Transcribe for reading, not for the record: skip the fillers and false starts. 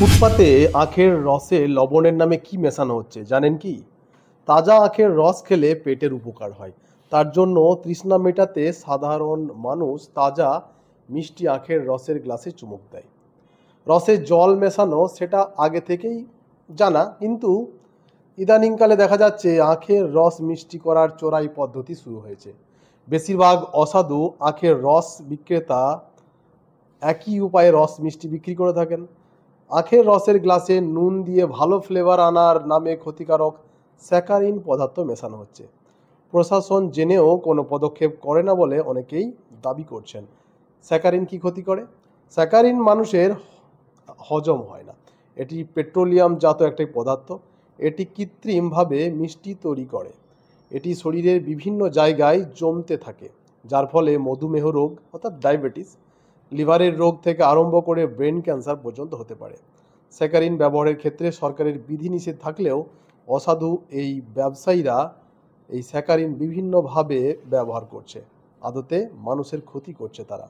ফুটপাতে আখের রসে লবণের নামে কি মেশানো হচ্ছে জানেন কি? তাজা আখের রস খেলে পেটের উপকার হয়। তার জন্য তৃষ্ণা মেটাতে সাধারণ মানুষ তাজা মিষ্টি আখের রসের গ্লাসে চুমুক দেয়। রসে জল মেশানো সেটা আগে থেকেই জানা, কিন্তু ইদানিংকালে দেখা যাচ্ছে আখের রস মিষ্টি করার চোরাই পদ্ধতি শুরু হয়েছে। বেশিরভাগ অসাধু আখের রস বিক্রেতা একই উপায়ে রস মিষ্টি বিক্রি করে থাকেন। আখের রসের গ্লাসে নুন দিয়ে ভালো ফ্লেভার আনার নামে ক্ষতিকারক স্যাকারিন পদার্থ মেশানো হচ্ছে। প্রশাসন জেনেও কোনো পদক্ষেপ করে না বলে অনেকেই দাবি করছেন। স্যাকারিন কি ক্ষতি করে? স্যাকারিন মানুষের হজম হয় না। এটি পেট্রোলিয়াম জাত একটি পদার্থ। এটি কৃত্রিমভাবে মিষ্টি তৈরি করে। এটি শরীরের বিভিন্ন জায়গায় জমতে থাকে, যার ফলে মধুমেহ রোগ অর্থাৎ ডায়াবেটিস, লিভারের রোগ থেকে আরম্ভ করে ব্রেন ক্যান্সার পর্যন্ত হতে পারে। স্যাকারিন ব্যবহারের ক্ষেত্রে সরকারের বিধিনিষেধ থাকলেও অসাধু এই ব্যবসায়ীরা এই স্যাকারিন বিভিন্নভাবে ব্যবহার করছে। আদতে মানুষের ক্ষতি করছে তারা।